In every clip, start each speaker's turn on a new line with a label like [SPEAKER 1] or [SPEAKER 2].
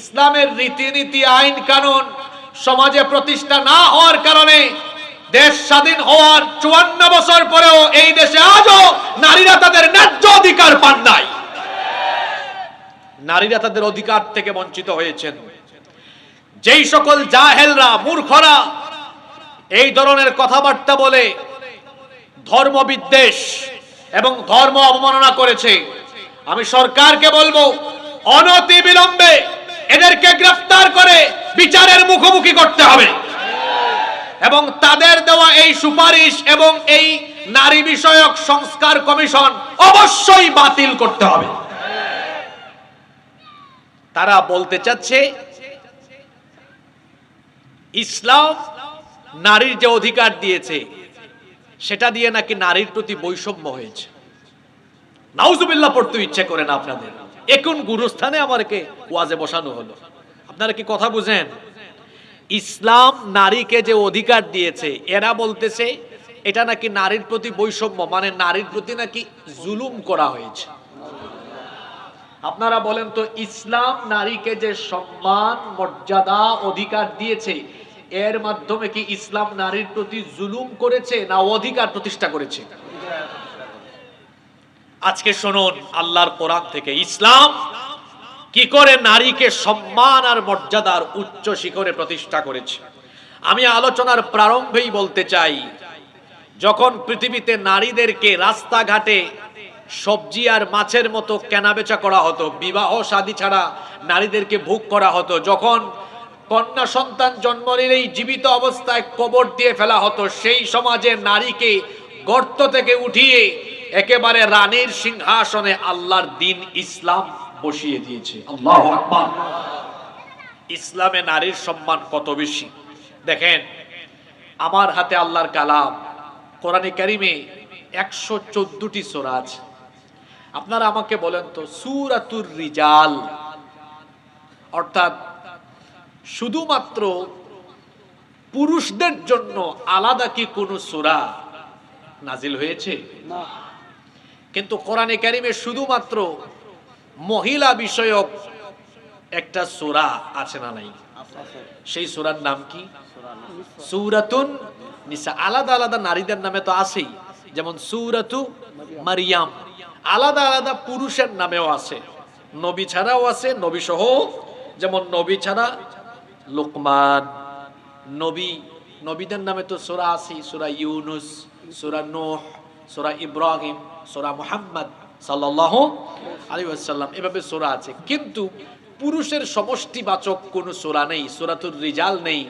[SPEAKER 1] ইসলামের রীতিনীতি আইন কানুন সমাজে প্রতিষ্ঠা না হওয়ার কারণে দেশ স্বাধীন হওয়ার 54 বছর পরেও এই দেশে আজও নারীরা তাদের ন্যায্য অধিকার পান নাই। নারীরা তাদের অধিকার থেকে বঞ্চিত হয়েছেন। যেই সকল জাহেলরা, মূর্খরা এই ধরনের কথাবার্তা বলে ধর্ম বিদ্বেষ এবং ধর্ম অবমাননা করেছে, আমি সরকারকে বলবো অনতি বিলম্বে এদেরকে গ্রেফতার করে বিচারের মুখোমুখি করতে হবে এবং তাদের দেওয়া এই সুপারিশ এবং এই নারী বিষয়ক সংস্কার কমিশন অবশ্যই বাতিল করতে হবে। তারা বলতে চাচ্ছে ইসলাম নারীর যে অধিকার দিয়েছে সেটা দিয়ে নাকি নারীর প্রতি বৈষম্য হয়েছে। নাউজুবিল্লাহ পড়তে ইচ্ছে করে না আপনাদের? এখন গুরুস্থানে আমাকে ওয়াজে বসানো হলো। আপনারা কি কথা বুঝেন? ইসলাম নারীকে যে অধিকার দিয়েছে এরা বলতেছে এটা নাকি নারীর প্রতি বৈষম্য, মানে নারীর প্রতি নাকি জুলুম করা হয়েছে। আপনারা বলেন তো, ইসলাম নারীকে যে সম্মান, মর্যাদা, অধিকার দিয়েছে এর মাধ্যমে কি ইসলাম নারীর প্রতি জুলুম করেছে না অধিকার প্রতিষ্ঠা করেছে? আজকে শুনুন আল্লাহর কোরআন থেকে ইসলাম কি করে নারীকে সম্মান আর মর্যাদার উচ্চ শিখরে প্রতিষ্ঠা করেছে। আমি আলোচনার প্রারম্ভেই বলতে চাই, যখন পৃথিবীতে নারীদেরকে রাস্তাঘাটে সবজি আর মাছের মতো কেনাবেচা করা হতো, বিবাহ শাদী ছাড়া নারীদেরকে ভোগ করা হতো, যখন কন্যা সন্তান জন্ম নিলেই জীবিত অবস্থায় কবর দিয়ে ফেলা হতো, সেই সমাজে নারীকে গর্ত থেকে উঠিয়ে একেবারে রানীর সিংহাসনে আল্লাহর দ্বীন ইসলাম বসিয়ে দিয়েছে। আল্লাহু আকবার। ইসলামে নারীর সম্মান কত বেশি দেখেন। আমার হাতে আল্লাহর কালাম, কোরআনে কারিমে 114টি সূরা আছে। আপনারা আমাকে বলেন তো, সূরাতুর রিজাল অর্থাৎ শুধুমাত্র পুরুষদের জন্য আলাদা কি কোন সূরা নাজিল হয়েছে? না। কিন্তু কোরআনে কারিমে শুধুমাত্র মহিলা বিষয়ক একটা সূরা আছে না নাই? সেই সূরার নাম কি? সূরাতুন নিসা। আলাদা আলাদা নারীদের নামে তো আছেই, যেমন সূরাতু মারিয়াম। আলাদা আলাদা পুরুষের নামেও আছে, নবী ছাড়াও আছে, নবী সহ। যেমন নবী ছাড়া লোকমান, নবীদের নামে তো সূরা আছে, সূরা ইউনুস, সূরা নূহ, সূরা ইব্রাহিম, সূরা মুহাম্মদ সাল্লাল্লাহু আলাইহি ওয়াসাল্লাম, এভাবে সূরা আছে। কিন্তু পুরুষের সমষ্টিবাচক কোনো সূরা নেই, সূরাতুর রিজাল নেই।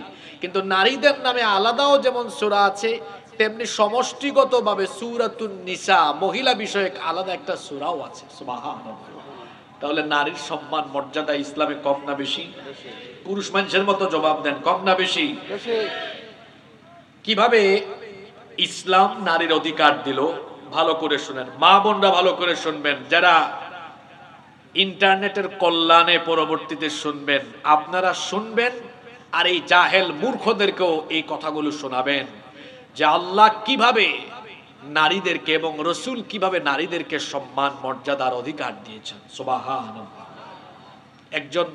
[SPEAKER 1] কিন্তু নারীদের নামে আলাদাও যেমন সূরা আছে, তেমনি সমষ্টিগতভাবে সূরাতুন নিসা মহিলা বিষয়ক আলাদা একটা সূরাও আছে। সুবহানাল্লাহ। তাহলে নারীর সম্মান মর্যাদা ইসলামে কম না বেশি? পুরুষ মানুষের মতো জবাব দেন, কম না বেশি? কিভাবে ইসলাম নারীর অধিকার দিল ভালো করে শুনেন, মা বোনরা ভালো করে শুনবেন, যারা ইন্টারনেটের কল্যাণে পরবর্তীতে শুনবেন আপনারা শুনবেন, আর এই জাহেল মূর্খদেরকেও এই কথাগুলো শোনাবেন যে আল্লাহ কিভাবে নারীদেরকে এবং রসুল কিভাবে নারীদেরকে সম্মান মর্যাদার অধিকার দিয়েছেন। সুবহানাল্লাহ। একজন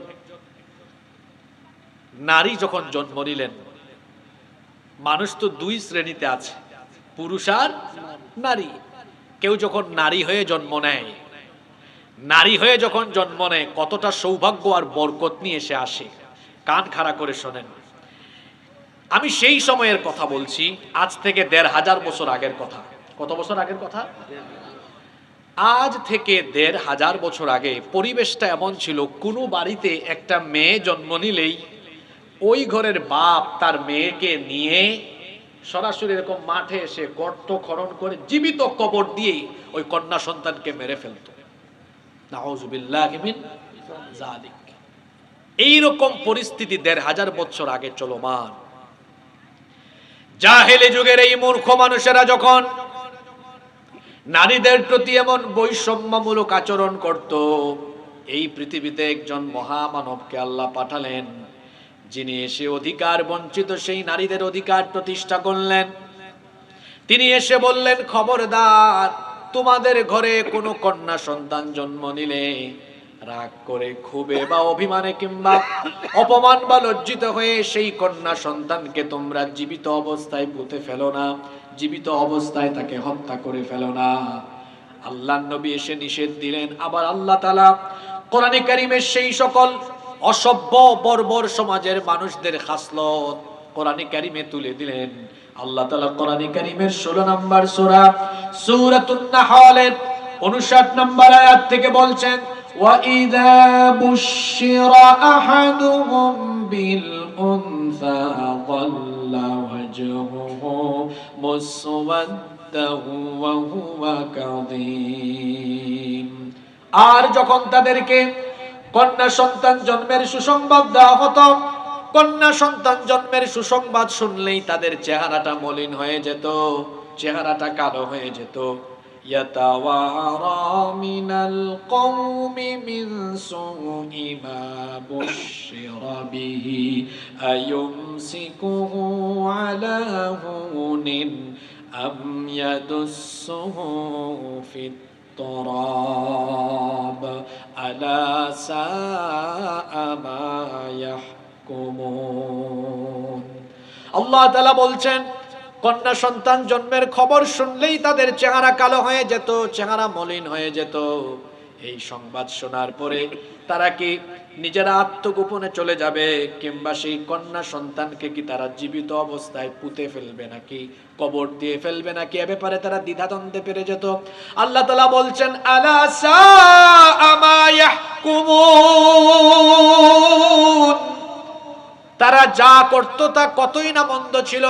[SPEAKER 1] নারী যখন জন্ম নিলেন, মানুষ তো দুই শ্রেণীতে আছে, পুরুষ আর নারী। কেউ যখন নারী হয়ে জন্ম নেয়, নারী হয়ে যখন জন্ম নেয় কতটা সৌভাগ্য আর বরকত নিয়ে এসে আসে। কান খাড়া করে শোনেন। আমি সেই সময়ের কথা বলছি, আজ থেকে ১৫০০ বছর আগের কথা। কত বছর আগের কথা? আজ থেকে ১৫০০ বছর আগে পরিবেশটা এমন ছিল, কোনো বাড়িতে একটা মেয়ে জন্ম নিলেই ওই ঘরের বাপ তার মেয়েকে নিয়ে সরাসরি এরকম মাঠে এসে গর্ত খনন করে জীবিত কবর দিয়ে ওই কন্যা সন্তানকে মেরে ফেলত। নাউযুবিল্লাহি মিন যালিক। এইরকম পরিস্থিতি ১৫০০ বছর আগে চলমান। জাহেলি যুগের এই মূর্খ মানুষেরা যখন নারীদের প্রতি এমন বৈষম্যমূলক আচরণ করত, এই পৃথিবীতে একজন মহামানবকে আল্লাহ পাঠালেন, যিনি এসে অধিকার বঞ্চিত সেই নারীদের অধিকার প্রতিষ্ঠা করলেন। তিনি এসে বললেন, খবরদার, তোমাদের ঘরে কোনো কন্যা সন্তান জন্ম নিলে রাগ করে ক্ষোভে বা অভিমানে কিংবা অপমান বা লজ্জিত হয়ে সেই কন্যা সন্তানকে তোমরা জীবিত অবস্থায় পুঁতে ফেলো না, জীবিত অবস্থায় তাকে হত্যা করে ফেলো না। আল্লাহর নবী এসে নিষেধ দিলেন। আবার আল্লাহ তাআলা কোরআনে কারীমের সেই সকল অসভ্য বর্বর সমাজের মানুষদের খাসলত কোরআনে কারীমে তুলে দিলেন। আল্লাহ তাআলা কোরআনে কারীমের 16 নম্বর সূরা সূরাতুন নাহলের 59 নম্বর আয়াত থেকে বলছেন, وَإِذَا بُشِّرَ أَحَدُهُم بِالْأُنثَى ظَلَّ وَجْهُهُ مُسْوَدًّا وَهُوَ كَظِيمٌ। আর যখন তাদেরকে কন্যা সন্তান জন্মের সুসংবাদ দেওয়া হতো, কন্যা সন্তান জন্মের সুসংবাদ শুনলেই তাদের চেহারাটা মলিন হয়ে যেত, চেহারাটা কালো হয়ে যেত। يتوارى من القوم من سوء ما بشر به أيمسكه على هون أم يدسه في التراب ألا ساء ما يحكمون। আল্লাহ তাআলা বলছেন, কন্যা সন্তান জন্মের খবর শুনলেই তাদের চেহারা কালো হয়ে যেত, চেহারা মলিন হয়ে যেত। এই সংবাদ শোনার পরে তারা কি নিজেরা আত্মগোপনে চলে যাবে, কিংবা সেই কন্যা সন্তানকে কি তারা জীবিত অবস্থায় পুঁতে ফেলবে নাকি কবর দিয়ে ফেলবে নাকি, এ ব্যাপারে তারা দ্বিধাদ্বন্দ্বে পেরে যেত। আল্লাহ তাআলা বলছেন, আলা সাআ মা ইয়াহকুমুন। তারা যা করত তা কতই না মন্দ ছিল।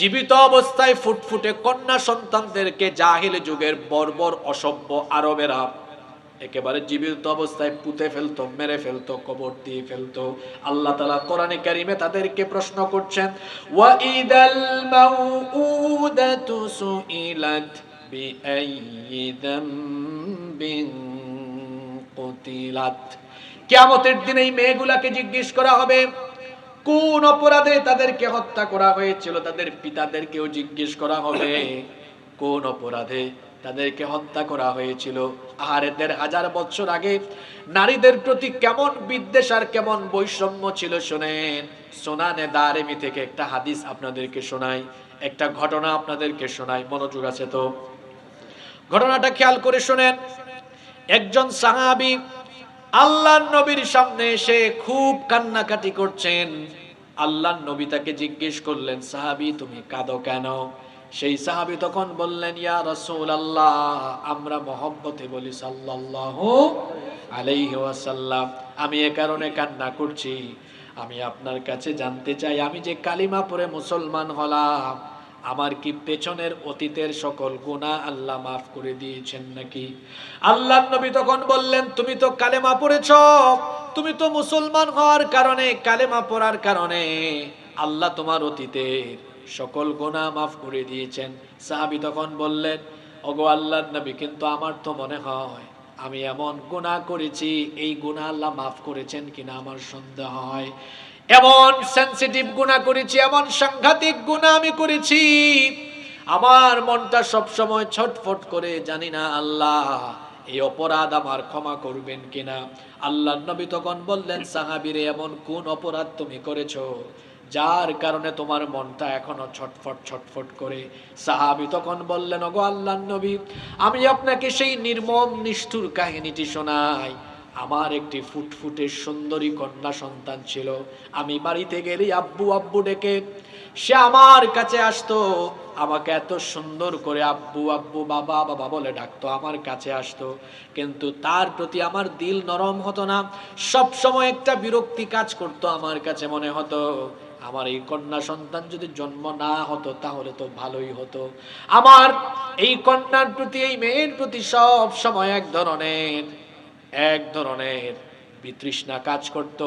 [SPEAKER 1] জীবিত অবস্থায় ফুটফুটে কন্যা সন্তানদেরকে জাহিল যুগের বর্বর অসভ্য আরবেরা একেবারে জীবিত অবস্থায় পুঁতে ফেলতো, মেরে ফেলতো, কবর দিয়ে ফেলতো। আল্লাহ তাআলা কোরআনে কারীমে তাদেরকে প্রশ্ন করছেন, ওয়াইদাল মাউউদাতু সুইলাত বিআইয়ি যামবিন কুতিলাত। কিয়ামতের দিন এই মেয়েগুলাকে জিজ্ঞেস করা হবে কোন অপরাধে তাদেরকে হত্যা করা হয়েছিল। তাদের পিতাদেরকেও জিজ্ঞেস করা হবে কোন অপরাধে তাদেরকে হত্যা করা হয়েছিল। আর ১,৫০০ বছর আগে নারীদের প্রতি কেমন বিদ্বেষ আর কেমন বৈষম্য ছিল শোনেন। সুনানে দারিমি থেকে একটা হাদিস আপনাদেরকে শোনাই, একটা ঘটনা আপনাদেরকে শোনাই। মনোযোগ আছে তো? ঘটনাটা খেয়াল করে শোনেন। একজন সাহাবী আল্লাহর নবীর সামনে এসে খুব কান্নাকাটি করছেন। আল্লাহর নবী তাকে জিজ্ঞেস করলেন, সাহাবী তুমি কাঁদো কেন? সেই সাহাবী তখন বললেন, ইয়া রাসূলুল্লাহ, আমরা মহব্বতে বলি সাল্লাল্লাহু আলাইহি ওয়াসাল্লাম, আমি এ কারণে কান্না করছি, আমি আপনার কাছে জানতে চাই আমি যে কালিমা পড়ে মুসলমান হলাম, আমার কি পেছনের অতীতের সকল গুনাহ আল্লাহ মাফ করে দিয়েছেন নাকি? আল্লাহর নবী তখন বললেন, তুমি তো কালেমা পড়েছো, তুমি তো মুসলমান হওয়ার কারণে, কালেমা পড়ার কারণে আল্লাহ তোমার অতীতের সকল গুনাহ মাফ করে দিয়েছেন। সাহাবী তখন বললেন, ওগো আল্লাহর নবী, কিন্তু আমার তো মনে হয় আমি এমন গুনাহ করেছি, এই গুনাহ আল্লাহ মাফ করেছেন কিনা আমার সন্দেহ হয়। এমন সেনসিটিভ গুনাহ করেছি, এমন সাংঘাতিক গুনাহ আমি করেছি, আমার মনটা সব সময় ছটফট করে, জানি না আল্লাহ এই অপরাধ আমার ক্ষমা করবেন কিনা। আল্লাহর নবী তখন বললেন, সাহাবীরে, এমন কোন অপরাধ তুমি করেছো যার কারণে তোমার মনটা এখনো ছটফট ছটফট করে? সাহাবী তখন বললেন, ওগো আল্লাহর নবী, আমি আপনাকে সেই নির্মম নিষ্ঠুর কাহিনীটি শোনাই। আমার একটি ফুটফুটে সুন্দরী কন্যা সন্তান ছিল। আমি বাড়িতে গেলেই আব্বু আব্বু ডেকে সে আমার কাছে আসতো, আমাকে এত সুন্দর করে আব্বু আব্বু বাবা বাবা বলে ডাকতো, আমার কাছে আসতো, কিন্তু তার প্রতি আমার দিল নরম হতো না। সব সময় একটা বিরক্তি কাজ করতো। আমার কাছে মনে হতো আমার এই কন্যা সন্তান যদি জন্ম না হতো তাহলে তো ভালোই হতো। আমার এই কন্যার প্রতি, এই মেয়ের প্রতি সব সময় এক ধরনের বিতৃষ্ণা কাজ করত।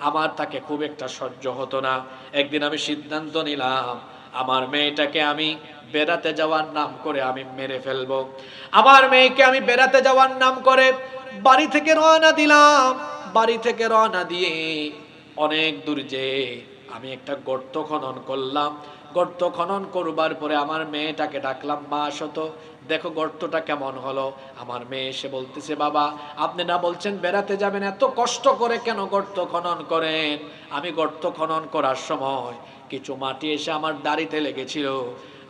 [SPEAKER 1] আমার তাকে খুব একটা সহ্য হতো না। একদিন আমি সিদ্ধান্ত নিলাম, আমার মেয়েটাকে আমি বেড়াতে যাওয়ার নাম করে আমি মেরে ফেলবো। আমার মেয়েকে আমি বেড়াতে যাওয়ার নাম করে বাড়ি থেকে রওনা দিলাম। বাড়ি থেকে রওনা দিয়ে অনেক দূর যেয়ে আমি একটা গর্ত খনন করলাম। গর্ত খনন করবার পরে আমার মেয়েটাকে ডাকলাম, মা আসো তো, দেখো গর্তটা কেমন হলো। আমার মেয়ে এসে বলতেছে, বাবা আপনি না বলছেন বেড়াতে যাবেন, এত কষ্ট করে কেন গর্ত খনন করেন? আমি গর্ত খনন করার সময় কিছু মাটি এসে আমার দাড়িতে লেগেছিল।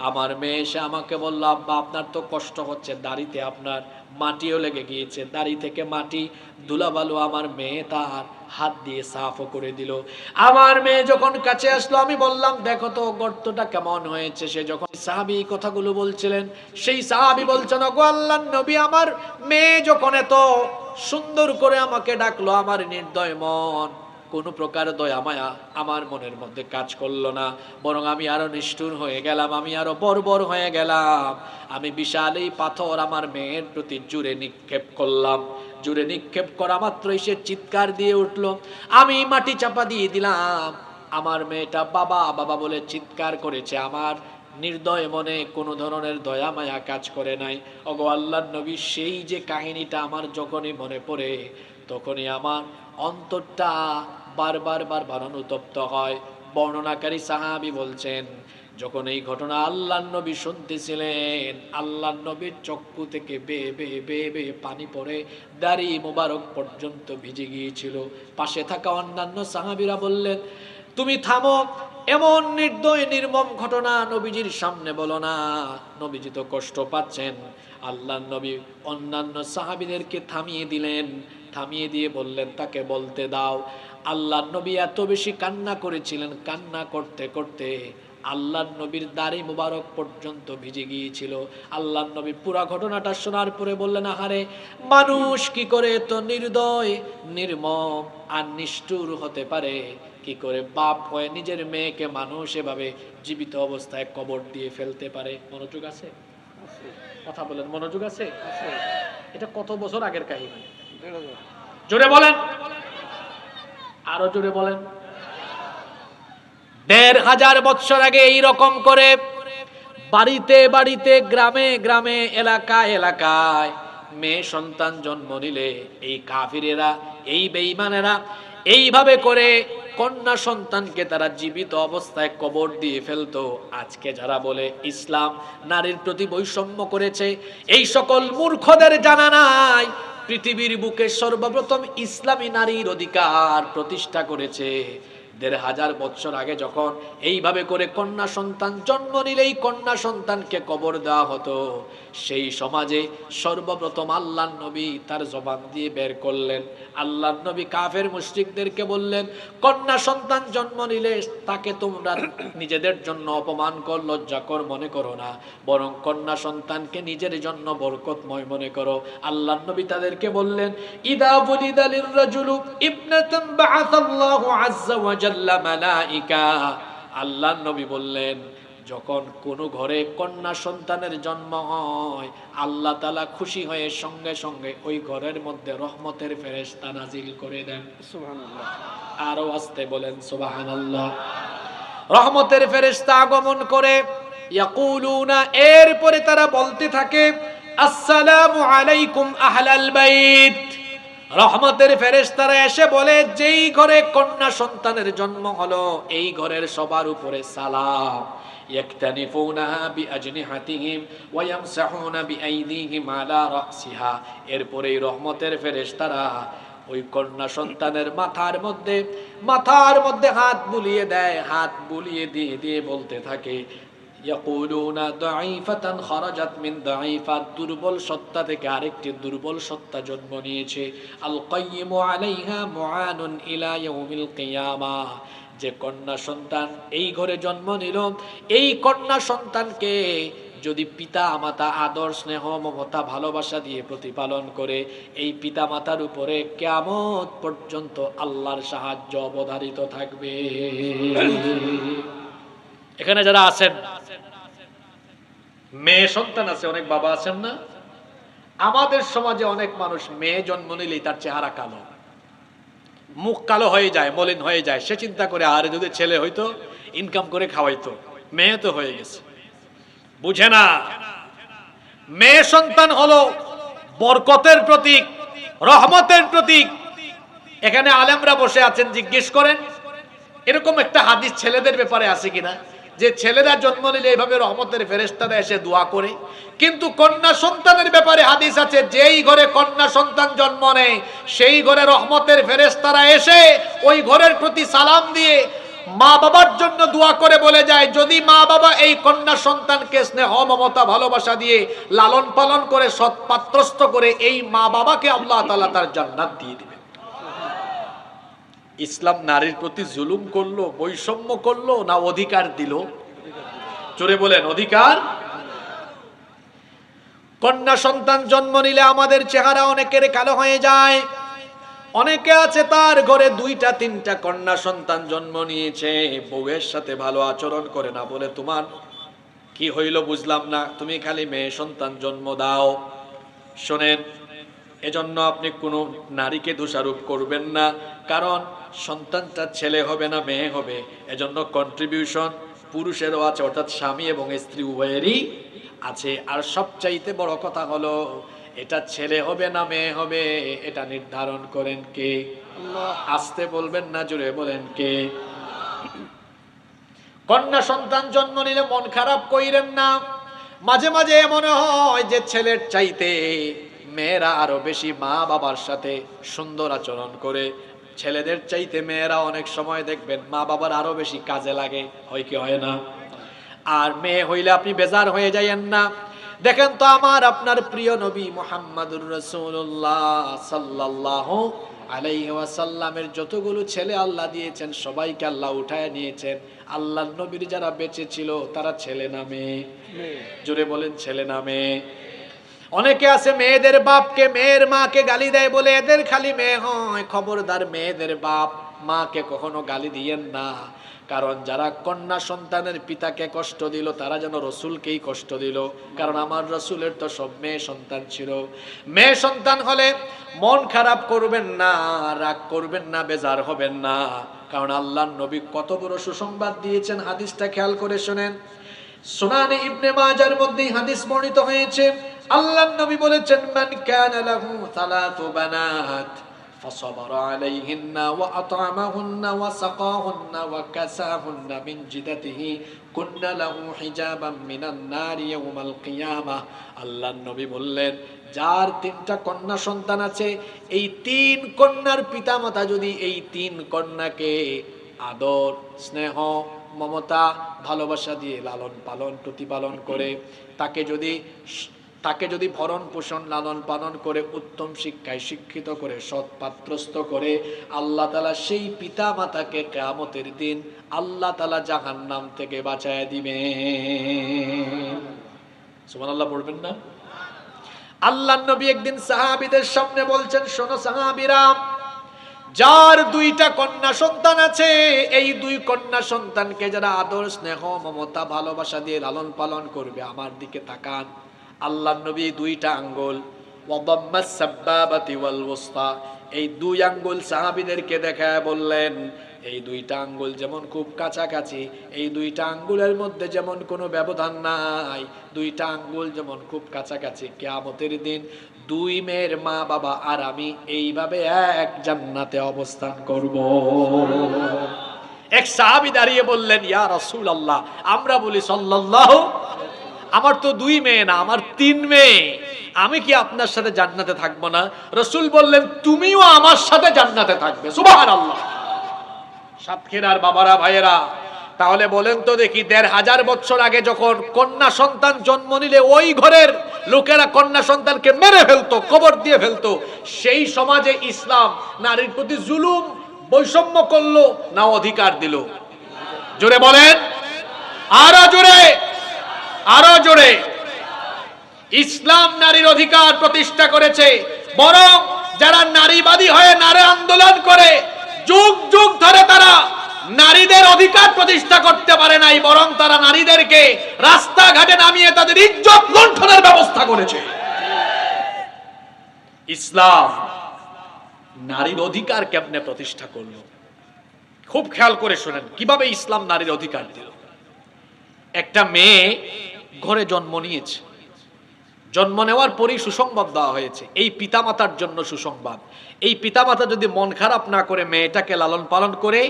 [SPEAKER 1] আমার মেয়ে এসে আমাকে বলল, আব্বা আপনার তো কষ্ট হচ্ছে, দাড়িতে আপনার মাটিও লেগে গিয়েছে। দাড়ি থেকে মাটি ধুলাবালু আমার মেয়ে তার হাত দিয়ে সাফও করে দিল। আমার মেয়ে যখন কাছে আসলো, আমি বললাম দেখো তো গর্তটা কেমন হয়েছে। সে যখন সাহাবী কথাগুলো বলছিলেন, সেই সাহাবী বলছেন, ওগো আল্লাহর নবী, আমার মেয়ে যখন এত সুন্দর করে আমাকে ডাকলো, আমার নির্দয় মন কোন প্রকার দয়া মায়া আমার মনের মধ্যে কাজ করলো না, বরং আমি আরো নিষ্ঠুর হয়ে গেলাম, আমি আরো বর্বর হয়ে গেলাম। আমি বিশাল এই পাথর আমার মেয়ের প্রতি জুড়ে নিক্ষেপ করলাম। জুড়ে নিক্ষেপ করা মাত্রই সে চিৎকার দিয়ে উঠলো। আমি মাটি চাপা দিয়ে দিলাম। আমার মেয়েটা বাবা বাবা বলে চিৎকার করেছে। আমার নির্দয় মনে কোনো ধরনের দয়া মায়া কাজ করে নাই। ওগো আল্লাহর নবী, সেই যে কাহিনীটা আমার যখনই মনে পড়ে, তখনই আমার অন্তরটা বারবার অনুতপ্ত হয়। বর্ণনাকারী সাহাবী বলছেন, যখন এই ঘটনা আল্লাহর নবী শুনতেছিলেন, আল্লাহর নবীর চক্ষু থেকে বেয়ে পানি পড়ে দাড়ি মোবারক পর্যন্ত ভিজে গিয়েছিল। পাশে থাকা অন্যান্য সাহাবীরা বললেন, তুমি থামো, এমন নির্দয় নির্মম ঘটনা নবীজির সামনে বলো না, নবীজি তো কষ্ট পাচ্ছেন। আল্লাহর নবী অন্যান্য সাহাবীদেরকে থামিয়ে দিলেন, থামিয়ে দিয়ে বললেন, তাকে বলতে দাও। আল্লাহর নবী এত বেশি কান্না করেছিলেন, কান্না করতে করতে আল্লাহর নবীর দাড়ি মুবারক পর্যন্ত ভিজে গিয়েছিল। আল্লাহর নবী পুরা ঘটনাটা শোনার পরে বললেন, আহারে, মানুষ কি করে এত নির্দয় নির্মম আর নিষ্ঠুর হতে পারে? কি করে বাপ হয়ে নিজের মেয়েকে মানুষ এভাবে জীবিত অবস্থায় কবর দিয়ে ফেলতে পারে? মনোযোগ আছে? কথা বলেন, মনোযোগ আছে? এটা কত বছর আগের কাহিনী? জোরে বলেন, আরো জোরে বলেন। ১৫০০ বছর আগে এইরকম করে বাড়িতে বাড়িতে, গ্রামে গ্রামে, এলাকায় এলাকায় মেয়ে সন্তান জন্ম নিলে এই কাফিরেরা, এই বেঈমানেরা এইভাবে করে কন্যা সন্তানকে তারা জীবিত অবস্থায় কবর দিয়ে ফেলতো। আজকে যারা বলে ইসলাম নারীর প্রতি বৈষম্য করেছে, এই সকল মূর্খদের জানা নাই পৃথিবীর বুকে সর্বপ্রথম ইসলামী নারীর অধিকার প্রতিষ্ঠা করেছে ১৫০০ বছর আগে। যখন এইভাবে করে কন্যা সন্তান জন্ম নিলেই কন্যা সন্তানকে কবর দেওয়া হতো, সেই সমাজে সর্বপ্রথম আল্লাহর নবী তার জবান দিয়ে বের করলেন। আল্লাহর নবী কাফের মুশরিকদেরকে বললেন, কন্যা সন্তান জন্ম নিলে তাকে তোমরা নিজেদের জন্য অপমানকর, লজ্জাকর মনে করো না, বরং কন্যা সন্তানকে নিজের জন্য বরকতময় মনে করো। আল্লাহর নবী তাদেরকে বললেন, ইদা বুলিদা লিররাজুলু ইবনাতান বাআসাল্লাহু আযজা ওয়া জাল্লা মালাইকা। আল্লাহর নবী বললেন, যখন কোনো ঘরে কন্যা সন্তানের জন্ম হয়, আল্লাহ তাআলা খুশি হয়ে সঙ্গে সঙ্গে ওই ঘরের মধ্যে রহমতের ফেরেশতা নাজিল করে দেন। সুবহানাল্লাহ। আরো আস্তে বলেন সুবহানাল্লাহ। রহমতের ফেরেশতা আগমন করে, ইয়াকুলুনা, এরপরে তারা বলতে থাকে, আসসালামু আলাইকুম আহলাল বাইত। রহমতের ফেরেশতারা এসে বলে, যেই ঘরে কন্যা সন্তানের জন্ম হলো এই ঘরের সবার উপরে সালাম। ইয়াকতানিফুনাহা বিআজনিহাতিহিম ওয়া ইয়ামসাহুনা বিআইদিহিম আলা রাসিহা। এরপরে রহমতের ফেরেশতারা ওই কন্যা সন্তানের মাথার মধ্যে হাত বুলিয়ে দেয়, হাত বুলিয়ে দিয়ে দিয়ে বলতে থাকে, ইয়াকুলুনা দাঈফাতান খারাজাত মিন দাঈফাত, দুর্বল সত্তা থেকে আরেকটি দুর্বল সত্তা জন্ম নিয়েছে। আল কাইয়িমু আলাইহা মুআনুন ইলা ইয়াউমিল কিয়ামাহ। যে কন্যা সন্তান এই ঘরে জন্ম নিল, এই কন্যা সন্তানকে যদি পিতা মাতা আদর স্নেহ মমতা ভালোবাসা দিয়ে প্রতিপালন করে, এই পিতা মাতার উপরে কিয়ামত পর্যন্ত আল্লাহর সাহায্য অবধারিত থাকবে। এখানে যারা আছেন মেয়ে সন্তান আছে, অনেক বাবা আছেন না? আমাদের সমাজে অনেক মানুষ মেয়ে জন্ম নিলেই তার চেহারা কালো, মুখ কালো হয়ে যায়, মলিন হয়ে যায়। সে চিন্তা করে, আরে যদি ছেলে হইতো ইনকাম করে খাওয়াইতো, মেয়ে তো হয়ে গেছে। বুঝে না, মেয়ে সন্তান হলো বরকতের প্রতীক, রহমতের প্রতীক। এখানে আলেমরা বসে আছেন, জিজ্ঞেস করেন এরকম একটা হাদিস ছেলেদের ব্যাপারে আছে কিনা, যে ছেলেরা জন্ম নিলে এইভাবে রহমতের ফেরেশতারা এসে দোয়া করে, কিন্তু কন্যা সন্তানের ব্যাপারে হাদিস আছে, যেই ঘরে কন্যা সন্তান জন্ম নেয় সেই ঘরে রহমতের ফেরেশতারা এসে ওই ঘরের প্রতি সালাম দিয়ে মা বাবার জন্য দোয়া করে বলে যায়, যদি মা বাবা এই কন্যা সন্তানকে স্নেহ মমতা ভালোবাসা দিয়ে লালন পালন করে সৎ পাত্রস্থ করে, এই মা বাবাকে আল্লাহ তাআলা তার জান্নাত দিয়ে দিবেন। ইসলাম নারীর প্রতি জুলুম করলো, বৈষম্য করলো, না অধিকার দিল? জোরে বলেন, অধিকার। কন্যা সন্তান জন্ম নিলে আমাদের চেহারা অনেকের কালো হয়ে যায়। অনেকে আছে তার ঘরে 2টা 3টা কন্যা সন্তান জন্ম নিয়েছে, বউয়ের সাথে ভালো আচরণ করে না, বলে তোমার কি হইল বুঝলাম না, তুমি খালি মেয়ে সন্তান জন্ম দাও। শোনেন, এজন্য আপনি কোনো নারীকে দোষারোপ করবেন না, কারণ সন্তানটা ছেলে হবে না মেয়ে হবে, এজন্য কন্ট্রিবিউশন পুরুষেরও আছে, অর্থাৎ স্বামী এবং স্ত্রী উভয়েরই আছে। আর সবচাইতে বড় কথা হলো, এটা ছেলে হবে না মেয়ে হবে এটা নির্ধারণ করেন কে? আস্তে বলবেন না, জোরে বলেন কে? কন্যা সন্তান জন্ম নিলে মন খারাপ কইরেন না। মাঝে মাঝে মনে হয় যে ছেলের চাইতে মেয়েরা আরো বেশি মা বাবার সাথে সুন্দর আচরণ করে, ছেলেদের চাইতে মেয়েরা অনেক সময় দেখবেন মা বাবার আরো বেশি কাজে লাগে, হয় কি হয় না? আর মেয়ে হইলে আপনি বেজার হয়ে যায়েন না। দেখেন তো আমার আপনার প্রিয় নবী মুহাম্মাদুর রাসূলুল্লাহ সাল্লাল্লাহু আলাইহি ওয়াসাল্লামের যতগুলো ছেলে আল্লাহ দিয়েছেন সবাইকে আল্লাহ উঠায় নিয়েছেন। আল্লাহর নবীর যারা বেঁচে ছিল তারা ছেলে না মেয়ে? জোরে বলেন, ছেলে না মেয়ে? অনেকে আছে মেয়েদের বাপকে মেয়ের মাকে গালি দেয় বলে এদের খালি মেয়ে হয়। খবরদার, মেয়েদের বাপ মাকে কখনো গালি দিয়েন না, কারণ যারা কন্যা সন্তানের পিতাকে কষ্ট দিল তারা যেন রসুলকেই কষ্ট দিল। কারণ আমার রসুলের তো সব মেয়ে সন্তান ছিল। মেয়ে সন্তান হলে মন খারাপ করবেন না, রাগ করবেন না, বেজার হবেন না, কারণ আল্লাহর নবী কত বড় সুসংবাদ দিয়েছেন। হাদিসটা খেয়াল করে শুনেন, সুনানে ইবনে মাজার মধ্যে হাদিস বর্ণিত হয়েছে। আল্লাহর নবী বলেছেন, মান কানা লাহু সালাতু বানাত فصبر عليهن وأطعمهن وسقاهن وكساهن من جدته كن له حجابا من النار يوم القيامة। আল্লাহর নবী বললেন, যার 3টা কন্যা সন্তান আছে, এই 3 কন্যার পিতামাতা যদি এই 3 কন্যাকে আদর স্নেহ মমতা ভালোবাসা দিয়ে লালন পালন প্রতিপালন করে, তাকে যদি ভরণ পোষণ লালন পালন করে উত্তম শিক্ষায় শিক্ষিত করে সৎ পাত্রস্থ করে, আল্লাহ তাআলা সেই পিতা মাতাকে কিয়ামতের দিন আল্লাহ তাআলা জাহান্নাম থেকে বাঁচায় দিবেন। সুবহানাল্লাহ পড়বেন না? আল্লাহর নবী একদিন সাহাবীদের সামনে বলছেন, শোনো সাহাবীরা, যার 2টা কন্যা সন্তান আছে, এই 2 কন্যা সন্তানকে যারা আদর স্নেহ মমতা ভালোবাসা দিয়ে লালন পালন করবে, আমার দিকে তাকান। আল্লাহর নবী 2টা আঙ্গুল ওয়াদাম্মাস সাব্বাবাতি ওয়াল ওয়াসতা, এই 2 আঙ্গুল সাহাবীদেরকে দেখায় বললেন, এই 2টা আঙ্গুল যেমন খুব কাছাকাছি, এই 2টা আঙ্গুলের মধ্যে যেমন কোনো ব্যবধান নাই, 2টা আঙ্গুল যেমন খুব কাছাকাছি, কিয়ামতের দিন 2 মেয়ের মা বাবা আর আমি এইভাবে এক জান্নাতে অবস্থান করব। এক সাহাবী দাঁড়িয়ে বললেন, ইয়া রাসূলুল্লাহ, আমরা বলি সাল্লাল্লাহু, আমার তো 2 মেয়ে না, আমার 3 মেয়ে, আমি কি আপনার সাথে জান্নাতে থাকবো না? রাসূল বললেন, তুমিও আমার সাথে জান্নাতে থাকবে। সুবহানাল্লাহ। সাতক্ষীরার বাবারা ভাইয়েরা, তাহলে বলেন তো দেখি, 1500 বছর আগে যখন কন্যা সন্তান জন্ম নিলে ওই ঘরের লোকেরা কন্যা সন্তানকে মেরে ফেলতো, কবর দিয়ে ফেলতো, সেই সমাজে ইসলাম নারীর প্রতি জুলুম বৈষম্য করলো না অধিকার দিল? জোরে বলেন, আরো জোরে, আরো জোরে। ইসলাম নারীর অধিকার প্রতিষ্ঠা করেছে, বরং যারা নারীবাদী হয়ে নারী আন্দোলন করে যুগ যুগ ধরে তারা নারীদের অধিকার প্রতিষ্ঠা করতে পারে নাই, বরং তারা নারীদেরকে রাস্তাঘাটে নামিয়ে তাদের ইজ্জত লুণ্ঠনের ব্যবস্থা করেছে। ইসলাম নারীর অধিকার কেমনে প্রতিষ্ঠা করলো? খুব খেয়াল করে শুনেন কিভাবে ইসলাম নারীর অধিকার দিল। একটা মেয়ে ঘরে জন্ম নিয়েছে, জন্ম নেওয়ার পরেই সুসংবাদ দেওয়া হয়েছে, এই পিতামাতার জন্য সুসংবাদ। এই পিতামাতা যদি মন খারাপ না করে মেয়েটাকে লালন পালন করে,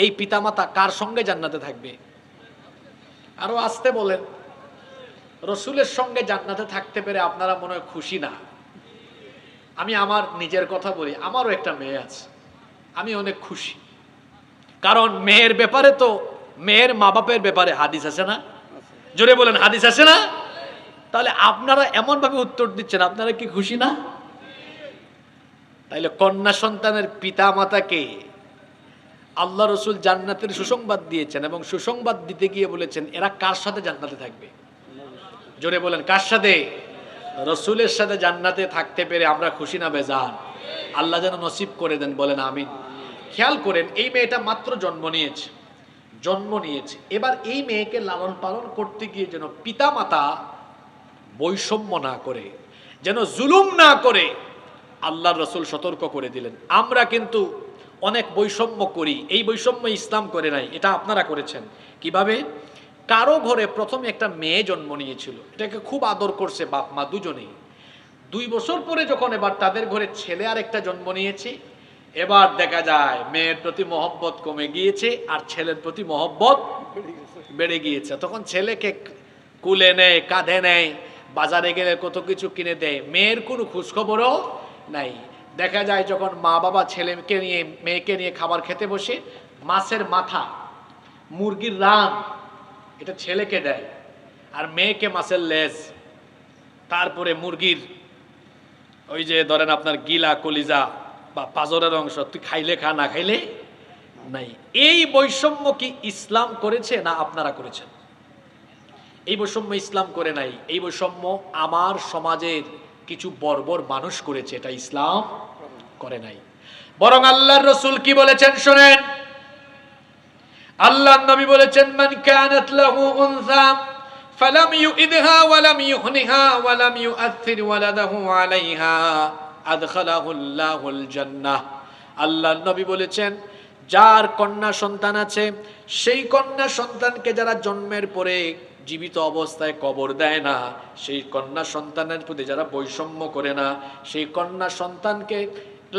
[SPEAKER 1] এই পিতামাতা কার সঙ্গে জান্নাতে থাকবে? আরো আসতে বলেন। রসুলের সঙ্গে জান্নাতে থাকতে পেরে আপনারা মনে হয় খুশি না? আমি আমার নিজের কথা বলি, আমারও একটা মেয়ে আছে, আমি অনেক খুশি। কারণ মেয়ের ব্যাপারে তো, মেয়ের মা বাপের ব্যাপারে হাদিস আছে না? জোরে বলেন, হাদিস আছে না? তাহলে আপনারা এমন ভাবে উত্তর দিচ্ছেন, আপনারা কি খুশি না? তাইলে কন্যা সন্তানের পিতা মাতাকে আল্লাহ রসুল জান্নাতের সুসংবাদ দিয়েছেন, এবং সুসংবাদ দিতে গিয়ে বলেছেন এরা কার সাথে জান্নাতে থাকবে? জোরে বলেন, কার সাথে? রসুলের সাথে জান্নাতে থাকতে পেরে আমরা খুশি না বেজার? আল্লাহ যেন নসিব করে দেন, বলেন আমিন। খেয়াল করেন, এই মেয়েটা মাত্র জন্ম নিয়েছে। এবার এই মেয়েকে লালন পালন করতে গিয়ে যেন পিতা মাতা বৈষম্য না করে, যেন জুলুম না করে, আল্লাহর রসুল সতর্ক করে দিলেন। আমরা কিন্তু অনেক বৈষম্য করি, এই বৈষম্য ইসলাম করে নাই, এটা আপনারা করেছেন। কিভাবে? কারো ঘরে প্রথমে একটা মেয়ে জন্ম নিয়েছিল, এটাকে খুব আদর করছে বাপ মা দুজনেই। 2 বছর পরে যখন এবার তাদের ঘরে ছেলে আর একটা জন্ম নিয়েছে, এবার দেখা যায় মেয়ের প্রতি মহব্বত কমে গিয়েছে আর ছেলের প্রতি মহব্বত বেড়ে গিয়েছে। তখন ছেলেকে কুলে নেয়, কাঁধে নেয়, বাজারে গেলে কত কিছু কিনে দেয়, মেয়ের কোনো খোঁজখবরও নাই। দেখা যায় যখন মা বাবা ছেলেকে নিয়ে মেয়েকে নিয়ে খাবার খেতে বসে, মাছের মাথা, মুরগির রান এটা ছেলেকে দেয়, আর মেয়েকে মাছের লেজ, তারপরে মুরগির ওই যে ধরেন আপনার গিলা, কলিজা বা পাজরের অংশ, তুই খাইলে খা, না খাইলে নাই। এই বৈষম্য কি ইসলাম করেছে না আপনারা করেছেন? এই বৈষম্য ইসলাম করে নাই, এই বৈষম্য আমার সমাজের কিছু বর্বর মানুষ করেছে, এটা ইসলাম করে নাই। বরং আল্লাহর রাসূল কি বলেছেন শুনেন। আল্লাহর নবী বলেছেন, মান কানাত লাহু উনসা ফালাম ইউইদহা ওয়ালাম ইউহনিহা ওয়ালাম ইউআথির ওয়ালাদাহু আলাইহা আদখালাহুল্লাহুল জান্নাহ। আল্লাহর নবী বলেছেন, যার কন্যা সন্তান আছে, সেই কন্যা সন্তানকে যারা জন্মের পরে জীবিত অবস্থায় কবর দেয় না, সেই কন্যা সন্তানের প্রতি যারা বৈষম্য করে না, সেই কন্যা সন্তানকে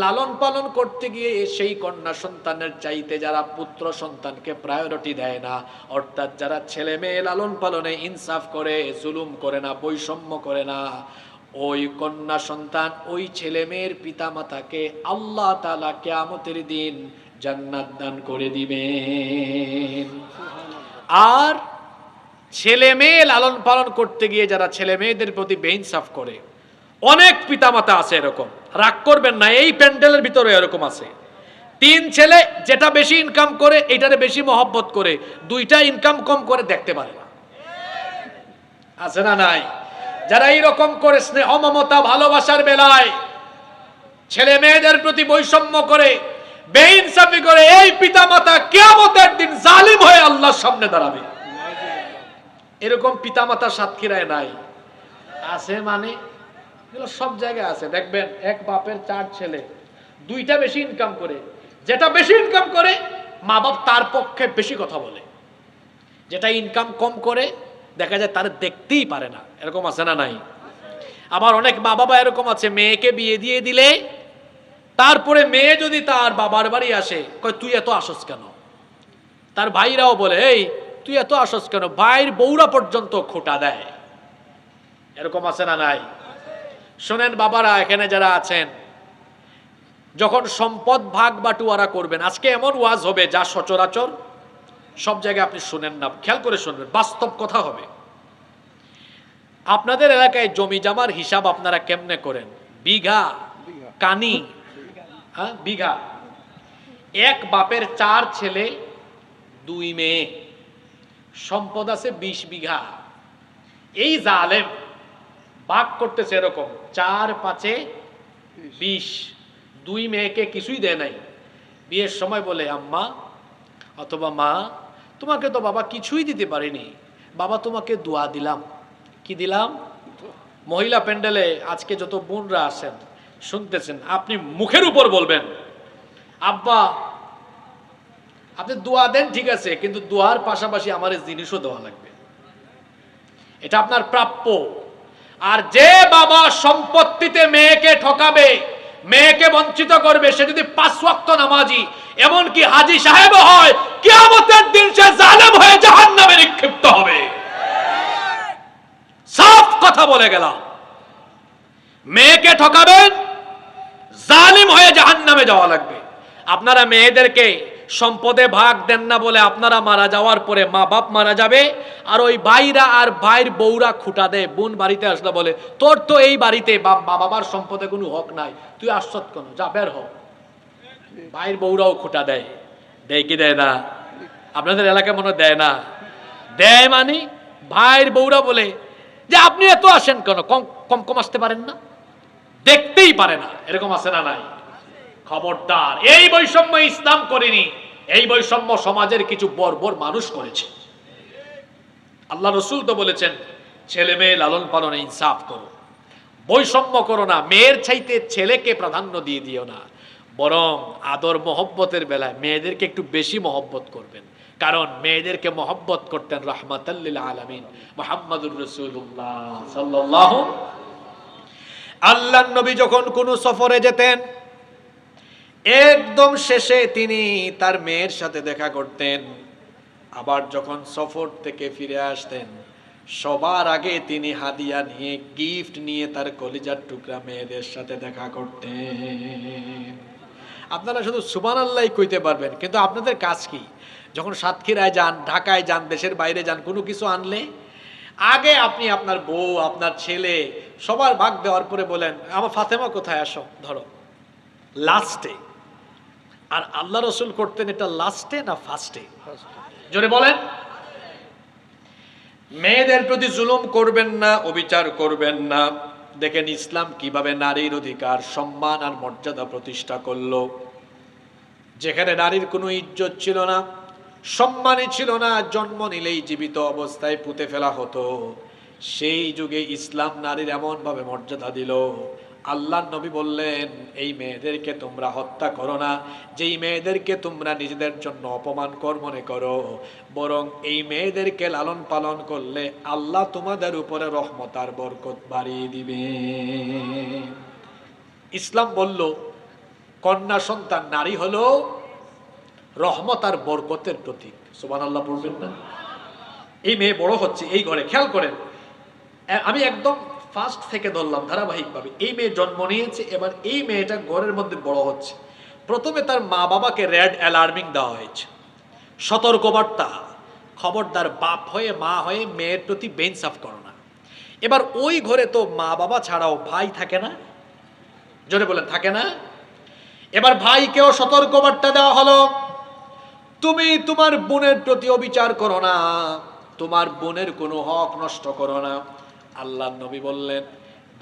[SPEAKER 1] লালন পালন করতে গিয়ে সেই কন্যা সন্তানের চাইতে যারা পুত্র সন্তানকে প্রায়োরিটি দেয় না, অর্থাৎ যারা ছেলে মেয়ে লালন পালনে ইনসাফ করে, জুলুম করে না, বৈষম্য করে না, ওই কন্যা সন্তান, ওই ছেলে মেয়ের পিতা মাতাকে আল্লাহ তাআলা কিয়ামতের দিন জান্নাত দান করে দিবেন। আর ছেলে মেয়ে লালন পালন করতে গিয়ে যারা ছেলে মেয়েদের প্রতি বেইনসাফ করে, অনেক পিতামাতা আছে এরকম, রাগ করবেন না, এই প্যান্ডেলের ভিতরে এরকম আছে। 3 ছেলে যেটা বেশি ইনকাম করে এটারে বেশি মহব্বত করে, 2টা ইনকাম কম করে দেখতে পারে না, আছে না নাই? যারা এইরকম করে স্নেহ মমতা ভালোবাসার বেলায় ছেলে মেয়েদের প্রতি বৈষম্য করে, বেইনসাফি করে, এই পিতামাতা কিয়ামতের দিন জালিম হয়ে আল্লাহর সামনে দাঁড়াবে। এরকম পিতামাতা সাতক্ষীরায় নাই, আছে মানে এগুলো সব জায়গায় আছে। দেখবেন এক বাপের 4 ছেলে, 2টা বেশি ইনকাম করে, যেটা বেশি ইনকাম করে মা বাপ তার পক্ষে বেশি কথা বলে, যেটা ইনকাম কম করে দেখা যায় তার দেখতেই পারে না, এরকম আছে না নাই? আবার অনেক মা বাবা এরকম আছে, মেয়েকে বিয়ে দিয়ে দিলে তারপরে মেয়ে যদি তার বাবার বাড়ি আসে, কয় তুই এত আসস কেন? তার ভাইরাও বলে, এই তুই এত আসস কেন? ভাইয়ের বউরা পর্যন্ত খোটা দেয়, এরকম আছে না নাই? শোনেন বাবারা, এখানে যারা আছেন, যখন সম্পদ ভাগ বাটুয়ারা করবেন, আজকে এমন ওয়াজ হবে যা সচরাচর সব জায়গায় আপনি শুনেন না, খেয়াল করে শুনবেন, বাস্তব কথা হবে। আপনাদের এলাকায় জমি জামার হিসাব আপনারা কেমনে করেন? বিঘা, কানি, হ্যাঁ বিঘা। এক বাপের 4 ছেলে 2 মেয়ে, সম্পদ আছে 20 বিঘা। এই জালেম ভাগ করতেছে এরকম 4 5 20, 2 মেয়েকে কিছুই দেয় নাই। বিয়ের সময় বলে, আম্মা অথবা মা, তোমাকে তো বাবা কিছুই দিতে পারিনি, বাবা তোমাকে দোয়া দিলাম। কি দিলাম? মহিলা প্যান্ডেলে আজকে যত বোনরা আছেন শুনতেছেন, আপনি মুখের উপর বলবেন, আব্বা আপনি দোয়া দেন ঠিক আছে, কিন্তু দোয়ার পাশাপাশি আমার জিনিসও দেওয়া লাগবে, এটা আপনার প্রাপ্য। আর যে বাবা সম্পত্তিতে মেয়েকে ঠকাবে, মেয়েকে বঞ্চিত করবে, সে যদি 5 ওয়াক্ত নামাজি, এমনকি হাজী সাহেব হয়, কিয়ামতের দিন সে জালেম হয়ে জাহান্নামে নিক্ষিপ্ত হবে। কথা বলে গেলাম, মেয়েকে ঠকাবেন, জালিম হয়ে জাহান্নামে যাওয়া লাগবে। আপনারা মেয়েদেরকে সম্পদে ভাগ দেন না বলে আপনারা মারা যাওয়ার পরে মা বাপ মারা যাবে, আর ওই ভাইরা আর ভাইয়ের বউরা খুঁটা দেয়। বোন বাড়িতে আসলে বলে, তোর তো এই বাড়িতে মা বাবার সম্পদে কোনো হক নাই, তুই আসছত কেন, যা বের হ। ভাইয়ের বউরাও খুঁটা দেয়, দেয় কি দেয় না? আপনাদের এলাকায় মনে দেয় না? দেয়। মানে ভাইয়ের বউরা বলে যে আপনি এত আসেন কেন, কম কম আসতে পারেন না, দেখতেই পারে না। এরকম আছে না নাই? খবরদার, এই বৈষম্য ইসলাম করেনি, এই বৈষম্য সমাজের কিছু বর্বর মানুষ করেছে। আল্লাহ রসুল তো বলেছেন, ছেলে মেয়ে লালন পালনে ইনসাফ করো, বৈষম্য করো না, মেয়ের চাইতে ছেলেকে প্রাধান্য দিয়ে দিও না, বরং আদর মহব্বতের বেলায় মেয়েদেরকে একটু বেশি মহব্বত করবেন। কারণ মেয়েদেরকে মহব্বত করতেন রাহমাতাল লিল আলামিন মুহাম্মাদুর রাসূলুল্লাহ সাল্লাল্লাহু। আল্লাহর নবী যখন কোনো সফরে যেতেন, একদম শেষে তিনি তার মেয়ের সাথে দেখা করতেন। আবার যখন সফর থেকে ফিরে আসতেন, সবার আগে তিনি হাদিয়া নিয়ে, গিফট নিয়ে তার কলিজার টুকরা মেয়েদের সাথে দেখা করতেন। আপনারা শুধু সুবহানাল্লাহ কইতে পারবেন, কিন্তু আপনাদের কাজ কি? যখন সাতক্ষীরায় যান, ঢাকায় যান, দেশের বাইরে যান, কোনো কিছু আনলে আগে আপনি আপনার বউ, আপনার ছেলে সবার ভাগ দেওয়ার পরে বলেন, আমার ফাতেমা কোথায়, আসো, ধরো, লাস্টে। আর আল্লাহ রসুল করতেন এটা লাস্টে না ফার্স্টে? জোরে বলেন। মেয়েদের প্রতি জুলুম করবেন না, অবিচার করবেন না। দেখেন ইসলাম কিভাবে নারীর অধিকার, সম্মান আর মর্যাদা প্রতিষ্ঠা করলো। যেখানে নারীর কোনো ইজ্জত ছিল না, সম্মানই ছিল না, জন্ম নিলেই জীবিত অবস্থায় পুঁতে ফেলা হতো, সেই যুগে ইসলাম নারীর এমন ভাবে মর্যাদা দিল। আল্লাহর নবী বললেন, এই মেয়েদেরকে তোমরা হত্যা করো না, যেই মেয়েদেরকে তোমরা নিজেদের জন্য অপমানকর মনে করো, বরং এই মেয়েদেরকে লালন পালন করলে আল্লাহ তোমাদের উপরে রহমত আর বরকত বাড়িয়ে দিবে। ইসলাম বলল, কন্যা সন্তান নারী হলো রহমত আর বরকতের প্রতীক। সুবহানাল্লাহ বলবেন না? এই মেয়ে বড় হচ্ছে এই ঘরে, খেয়াল করেন, আমি একদম ফার্স্ট থেকে ধরলাম ধারাবাহিকভাবে। এই মেয়ে জন্ম নিয়েছে, এবার এই মেয়েটা ঘরের মধ্যে বড় হচ্ছে। প্রথমে তার মা বাবাকে রেড অ্যালার্মিং দেওয়া হয়েছে, সতর্কবার্তা, খবরদার বাপ হয়ে মা হয়ে মেয়ের প্রতি বেইনসাফ করো না। এবার ওই ঘরে তো মা বাবা ছাড়াও ভাই থাকে না, জোরে বলেন, থাকে না? এবার ভাইকেও সতর্কবার্তা দেওয়া হলো, তুমি তোমার বোনের প্রতি অবিচার করো না, তোমার বোনের কোনো হক নষ্ট করো না। আল্লাহর নবী বললেন,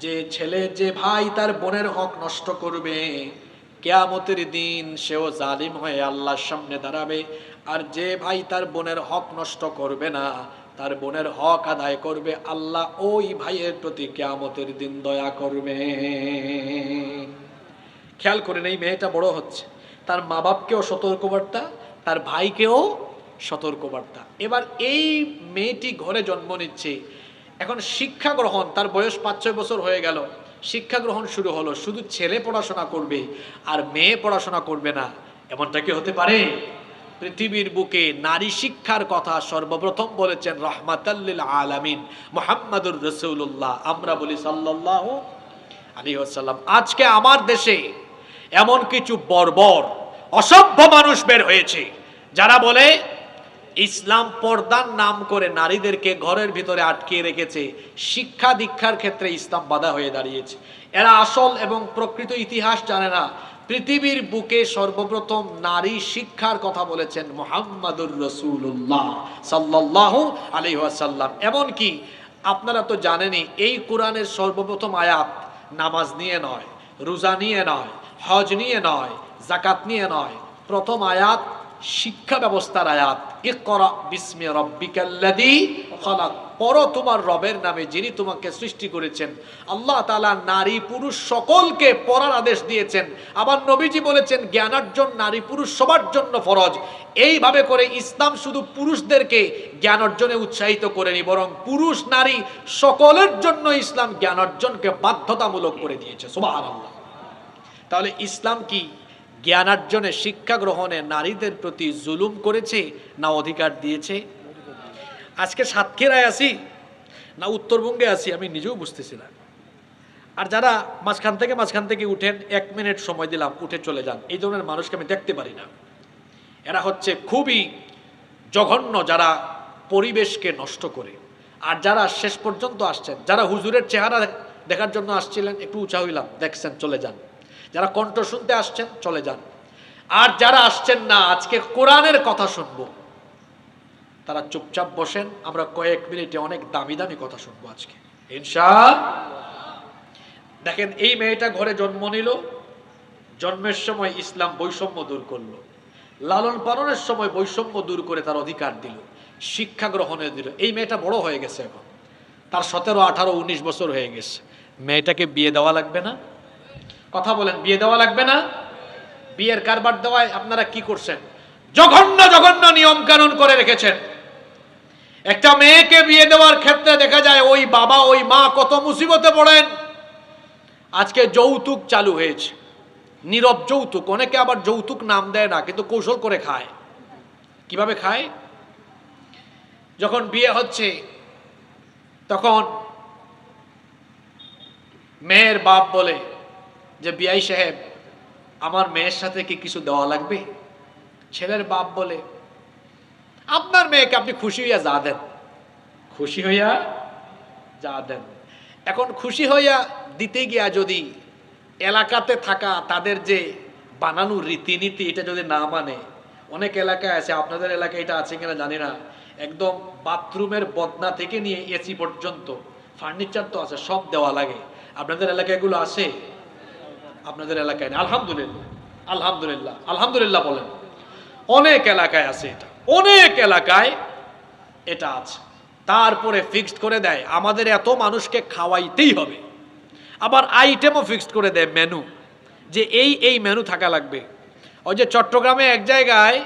[SPEAKER 1] যে ছেলে, যে ভাই তার বোনের হক নষ্ট করবে, কিয়ামতের দিন সেও জালিম হয়ে আল্লাহর সামনে দাঁড়াবে। আর যে ভাই তার বোনের হক নষ্ট করবে না, তার বোনের হক আদায় করবে, আল্লাহ ওই ভাইয়ের প্রতি কিয়ামতের দিন দয়া করবে। খেয়াল করেন, এই মেয়েটা বড় হচ্ছে, তার মা বাপকেও সতর্কবার্তা, তার ভাইকেও সতর্কবার্তা। এবার এই মেয়েটি ঘরে জন্ম নিচ্ছে, এখন শিক্ষা গ্রহণ, তার বয়স 5-6 বছর হয়ে গেল, শিক্ষা গ্রহণ শুরু হলো। শুধু ছেলে পড়াশোনা করবে আর মেয়ে পড়াশোনা করবে না, এমনটা কি হতে পারে? পৃথিবীর বুকে নারী শিক্ষার কথা সর্বপ্রথম বলেছেন রাহমাতাল লিল আলামিন মুহাম্মাদুর রাসূলুল্লাহ, আমরা বলি সাল্লাল্লাহু আলাইহি ওয়াসাল্লাম। আজকে আমার দেশে এমন কিছু বর্বর অসভ্য মানুষ বের হয়েছে, যারা বলে ইসলাম পর্দার নাম করে নারীদেরকে ঘরের ভিতরে আটকিয়ে রেখেছে, শিক্ষা দীক্ষার ক্ষেত্রে ইসলাম বাধা হয়ে দাঁড়িয়েছে। এরা আসল এবং প্রকৃত ইতিহাস জানে না। পৃথিবীর বুকে সর্বপ্রথম নারী শিক্ষার কথা বলেছেন মুহাম্মাদুর রাসূলুল্লাহ সাল্লাল্লাহু আলাইহি ওয়াসাল্লাম। এমনকি আপনারা তো জানেনই, এই কোরআনের সর্বপ্রথম আয়াত নামাজ নিয়ে নয়, রোজা নিয়ে নয়, হজ নিয়ে নয়, যাকাত নিয়ে নয়, প্রথম আয়াত শিক্ষা ব্যবস্থার আয়াত, ইকরা বিসমি রাব্বিকাল্লাযী খালাক, পড়ো তোমার রবের নামে যিনি তোমাকে সৃষ্টি করেছেন। আল্লাহ তাআলা নারী পুরুষ সকলকে পড়ার আদেশ দিয়েছেন। আবার নবীজি বলেছেন, জ্ঞানার্জন নারী পুরুষ সবার জন্য ফরজ। এইভাবে করে ইসলাম শুধু পুরুষদেরকে জ্ঞান অর্জনে উৎসাহিত করেনি, বরং পুরুষ নারী সকলের জন্য ইসলাম জ্ঞান অর্জনকে বাধ্যতামূলক করে দিয়েছে। সুবহানাল্লাহ। তাহলে ইসলাম কি জ্ঞানার্জনে, শিক্ষা গ্রহণে নারীদের প্রতি জুলুম করেছে না অধিকার দিয়েছে? আজকে সাতক্ষীরায় আছি, না উত্তরবঙ্গে আছি আমি নিজেও বুঝতেছি না। আর যারা মাঝখান থেকে উঠেন, 1 মিনিট সময় দিলাম উঠে চলে যান, এই ধরনের মানুষকে আমি দেখতে পারি না। এরা হচ্ছে খুবই জঘন্য, যারা পরিবেশকে নষ্ট করে। আর যারা শেষ পর্যন্ত আসছেন, যারা হুজুরের চেহারা দেখার জন্য আসছিলেন, একটু উঁচা হইলাম, দেখছেন, চলে যান। যারা কণ্ঠ শুনতে আসছেন, চলে যান। আর যারা আসছেন না, আজকে কোরআনের কথা শুনবো, তারা চুপচাপ বসেন। আমরা কয়েক মিনিটে অনেক দামি দামি কথা শুনবো আজকে ইনশাআল্লাহ। দেখেন, এই মেয়েটা ঘরে জন্ম নিল, জন্মের সময় ইসলাম বৈষম্য দূর করলো, লালন পালনের সময় বৈষম্য দূর করে তার অধিকার দিল, শিক্ষা গ্রহণে দিল। এই মেয়েটা বড় হয়ে গেছে, এখন তার 17, 18, 19 বছর হয়ে গেছে। মেয়েটাকে বিয়ে দেওয়া লাগবে না? কথা বলেন, বিয়ে দেওয়া লাগবে না? বিয়ের কারবার দেওয়ায় আপনারা কি করছেন? জঘন্য জঘন্য নিয়ম কানুন করে রেখেছেন। একটা মেয়েকে বিয়ে দেওয়ার ক্ষেত্রে দেখা যায় ওই বাবা ওই মা কত মুসিবতে পড়েন। আজকে যৌতুক চালু হয়েছে, নীরব যৌতুক। অনেকে আবার যৌতুক নাম দেয় না, কিন্তু কৌশল করে খায়। কিভাবে খায়? যখন বিয়ে হচ্ছে তখন মেয়ের বাপ বলে যে, বিআই সাহেব, আমার মেয়ের সাথে কি কিছু দেওয়া লাগবে? ছেলের বাপ বলে, আপনার মেয়েকে আপনি খুশি হইয়া যা দেন, খুশি হইয়া যা দেন। এখন খুশি হইয়া দিতে গিয়া যদি এলাকাতে থাকা তাদের যে বানানো রীতিনীতি, এটা যদি না মানে, অনেক এলাকায় আছে, আপনাদের এলাকায় এটা আছে কিনা জানি না, একদম বাথরুমের বদনা থেকে নিয়ে এসি পর্যন্ত, ফার্নিচার তো আছে, সব দেওয়া লাগে। আপনাদের এলাকায় এগুলো আছে? আপনাদের এলাকায় না? আলহামদুলিল্লাহ, আলহামদুলিল্লাহ, আলহামদুলিল্লাহ বলেন। অনেক এলাকায় আছে এটা, অনেক এলাকায় এটা আছে। তারপরে ফিক্সড করে দেয় আমাদের এত মানুষকে খাওয়াইতেই হবে। আবার আইটেমও ফিক্সড করে দেয়, মেনু, যে এই মেনু থাকা লাগবে। ওই যে চট্টগ্রামে এক জায়গায়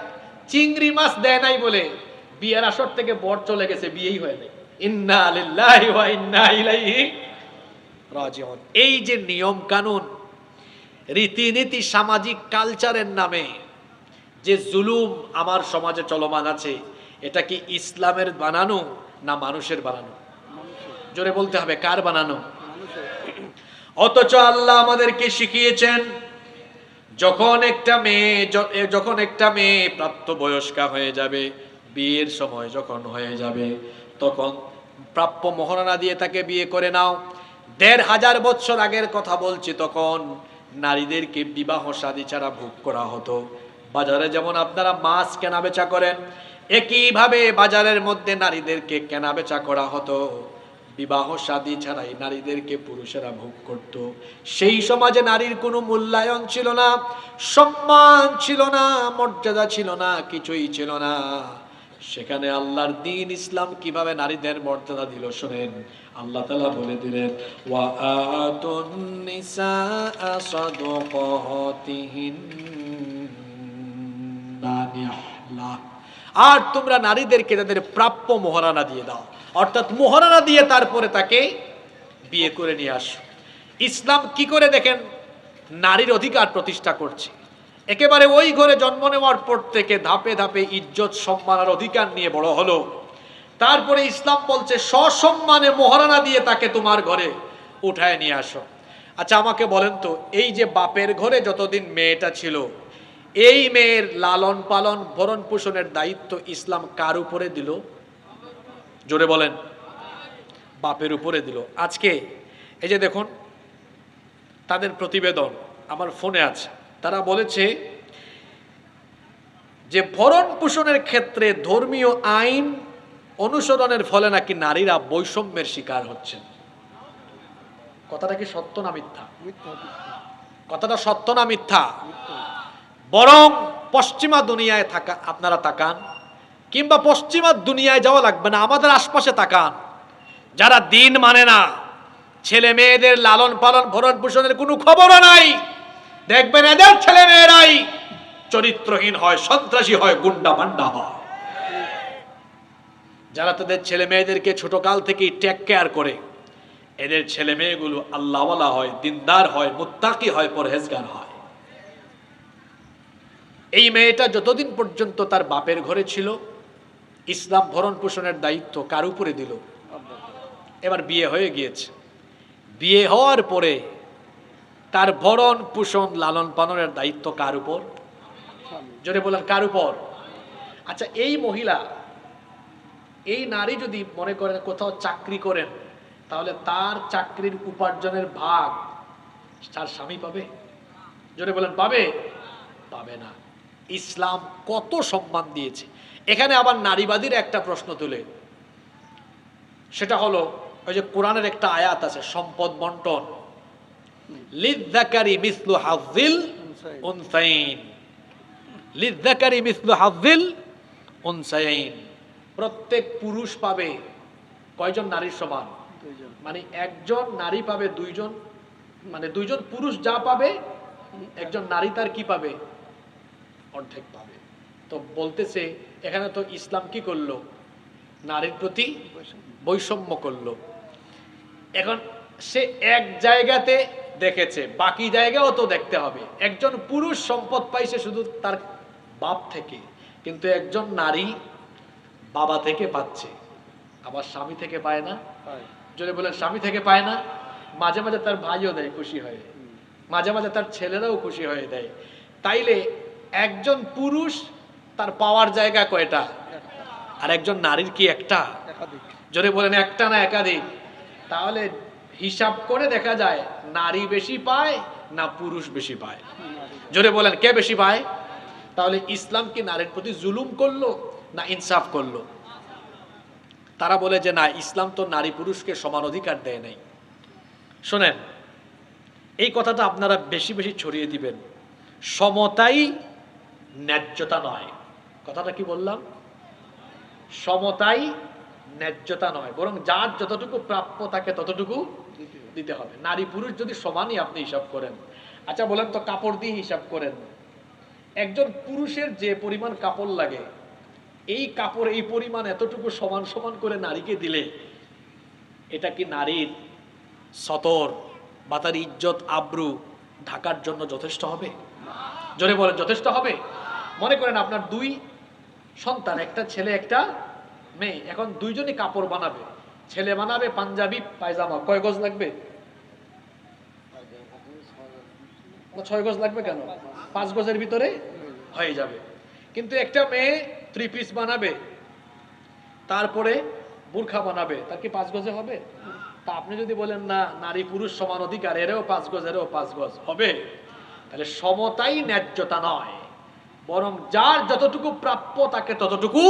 [SPEAKER 1] চিংড়ি মাছ দেয় নাই বলে বিয়ের আসর থেকে বর চলে গেছে, বিয়েই হয় নাই। ইন্না লিল্লাহি ওয়া ইন্না ইলাইহি রাজিউন। এই যে নিয়ম কানুন, রীতিনীতি, সামাজিক কালচারের নামে যে জুলুম আমার সমাজে চলমান আছে, এটা কি ইসলামের বানানো না মানুষের বানানো? জোরে বলতে হবে, কার বানানো? অথচ আল্লাহ আমাদেরকে শিখিয়েছেন, যখন একটা মেয়ে প্রাপ্তবয়স্কা হয়ে যাবে, বিয়ের সময় যখন হয়ে যাবে, তখন প্রাপ্য মহারণা দিয়ে তাকে বিয়ে করে নাও। 1500 বছর আগের কথা বলছি, তখন নারীদেরকে বিবাহ শাদী ছাড়া ভোগ করা হতো। বাজারে যেমন আপনারা মাছ কেনা বেচা করেন, একইভাবে বাজারের মধ্যে নারীদেরকে কেনা বেচা করা হতো। বিবাহ শাদী ছাড়াই নারীদেরকে পুরুষেরা ভোগ করত। সেই সমাজে নারীর কোনো মূল্যায়ন ছিল না, সম্মান ছিল না, মর্যাদা ছিল না, কিছুই ছিল না। সেখানে আল্লাহর দ্বীন ইসলাম কিভাবে নারীদের মর্যাদা দিল শোনেন। আল্লাহ তাআলা বলে দিলেন, ওয়া আতুন নিসা সাদকাতিহিন্না নিহলা, আর তোমরা নারীদেরকে তাদের প্রাপ্য মোহরানা দিয়ে দাও, অর্থাৎ মোহরানা দিয়ে তারপরে তাকে বিয়ে করে নিয়ে আসো। ইসলাম কি করে দেখেন নারীর অধিকার প্রতিষ্ঠা করছে। একেবারে ওই ঘরে জন্ম নেওয়ার পর থেকে ধাপে ধাপে ইজ্জত সম্মান আর অধিকার নিয়ে বড় হলো। তারপরে ইসলাম বলছে সসম্মানে মোহরানা দিয়ে তাকে তোমার ঘরে উঠায় নিয়ে আসো। আচ্ছা আমাকে বলেন তো, এই যে বাপের ঘরে যতদিন মেয়েটা ছিল, এই মেয়ের লালন পালন ভরণ পোষণের দায়িত্ব ইসলাম কার উপরে দিল? জোরে বলেন। বাপের উপরে দিল। আজকে এই যে দেখুন তাদের প্রতিবেদন আমার ফোনে আছে, তারা বলেছে যে ভরণ পোষণের ক্ষেত্রে ধর্মীয় আইন অনুসরণের ফলে নাকি নারীরা বৈষম্যের শিকার হচ্ছেন। কথাটা কি সত্য না মিথ্যা? কথাটা সত্য না মিথ্যা? বরং পশ্চিমা দুনিয়ায় থাকা আপনারা তাকান, কিংবা পশ্চিমা দুনিয়ায় যাওয়া লাগবে না, আমাদের আশপাশে তাকান, যারা দিন মানে না, ছেলে মেয়েদের লালন পালন ভরণ পোষণের কোনো খবরও নাই, দেখবেন এদের ছেলে মেয়েরাই চরিত্রহীন হয়, সন্ত্রাসী হয়, গুন্ডা পান্ডা হয়। যারা তাদের ছেলে মেয়েদেরকে ছোটকাল থেকেই টেক কেয়ার করে, এদের ছেলে মেয়েগুলো আল্লাহওয়ালা হয়, দিনদার হয়, মুত্তাকি হয়, পরহেজগার হয়। এই মেয়েটা যতদিন পর্যন্ত তার বাপের ঘরে ছিল, ইসলাম ভরণ পোষণের দায়িত্ব কার উপরে দিল? এবার বিয়ে হয়ে গিয়েছে, বিয়ে হওয়ার পরে তার ভরণ পোষণ লালন পালনের দায়িত্ব কার উপর? জোরে বলেন কার উপর? আচ্ছা, এই মহিলা, এই নারী যদি মনে করেন কোথাও চাকরি করেন, তাহলে তার চাকরির উপার্জনের ভাগ তার স্বামী পাবে? জোরে বলেন পাবে? পাবে না। ইসলাম কত সম্মান দিয়েছে। এখানে আবার নারীবাদীর একটা প্রশ্ন তুলে, সেটা হলো ওই যে কোরআনের একটা আয়াত আছে সম্পদ বন্টন, লিযযাকারি মিসলু হাযযিল উনসাইন, লিযযাকারি মিসলু হাযযিল উনসাইন। প্রত্যেক পুরুষ পাবে কয়জন নারীর সমান? মানে একজন নারী পাবে দুইজন, মানে দুইজন পুরুষ যা পাবে একজন নারী তার কি পাবে? অর্ধেক পাবে। তো বলতেছে এখানে তো ইসলাম কি করলো? নারীর প্রতি বৈষম্য করলো। এখন সে এক জায়গাতে দেখেছে, বাকি জায়গাও তো দেখতে হবে। একজন পুরুষ সম্পদ পাইছে শুধু তার বাপ থেকে, কিন্তু একজন নারী বাবা থেকে পাচ্ছে, আবার স্বামী থেকে পায় না। যদি বলেন স্বামী থেকে পায় না, মাঝে মাঝে তার ভাইও দেয় খুশি হয়ে, মাঝে মাঝে তার ছেলেরাও খুশি হয়ে দেয়। তাইলে একজন পুরুষ তার পাওয়ার জায়গা কয়টা? আর একজন নারীর কি একটা? যদি বলেন একটা না একাধিক। তাহলে হিসাব করে দেখা যায় নারী বেশি পায় না পুরুষ বেশি পায়? জোরে বলেন কে বেশি পায়? তাহলে ইসলাম কি নারীর প্রতি জুলুম করলো না ইনসাফ করলো? তারা বলে যে না, ইসলাম তো নারী পুরুষকে সমান অধিকার দেয় নাই। শোনেন, এই কথাটা আপনারা বেশি বেশি ছড়িয়ে দিবেন। সমতাই ন্যায্যতা নয়। কথাটা কি বললাম? সমতাই ন্যায্যতা নয়, বরং যার যতটুকু প্রাপ্য তাকে ততটুকু দিতে হবে। নারী পুরুষ যদি সমানই আপনি হিসাব করেন, আচ্ছা বলেন তো কাপড় দিয়ে হিসাব করেন, একজন পুরুষের যে পরিমাণ কাপড় লাগে, এই কাপড় এই পরিমাণ এতটুকু সমান সমান করে নারীকে দিলে এটা কি নারীর সতর বা তার ইজ্জত আব্রু ঢাকার জন্য যথেষ্ট হবে? জোরে বলেন যথেষ্ট হবে? মনে করেন আপনার দুই সন্তান, একটা ছেলে একটা মেয়ে, এখন দুইজনই কাপড় বানাবে। ছেলে বানাবে পাঞ্জাবি পায়জামা, কয় গজ লাগবে? 6 গজ লাগবে কেন? 5 গজের ভিতরে হয়ে যাবে। কিন্তু একটা মেয়ে 3 পিস বানাবে, তারপরে বোরখা বানাবে, তার কি 5 গজে হবে? তা আপনি যদি বলেন না নারী পুরুষ সমান অধিকার, এরও 5 গজ এরও 5 গজ হবে, তাহলে সমতাই ন্যায্যতা নয়, বরং যার যতটুকু প্রাপ্য তাকে ততটুকু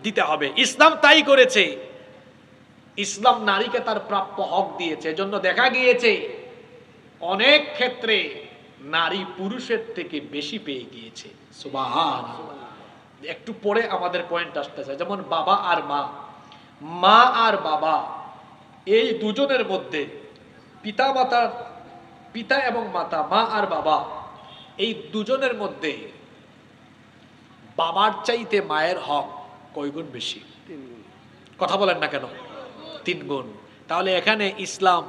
[SPEAKER 1] দিতে হবে। ইসলাম তাই করেছে। ইসলাম নারীকে তার প্রাপ্য হক দিয়েছে। এজন্য দেখা গিয়েছে অনেক ক্ষেত্রে নারী পুরুষের থেকে বেশি পেয়ে গিয়েছে। সুবহানাল্লাহ। একটু পরে আমাদের পয়েন্ট আসতেছে, যেমন বাবা আর মা, মা আর বাবা, এই দুজনের মধ্যে পিতা মাতা, পিতা এবং মাতা, মা আর বাবা, এই দুজনের মধ্যে বাবার চাইতে মায়ের হক কয় গুণ বেশি? কথা বলেন না কেন? 3 গুণ। তাহলে এখানে ইসলাম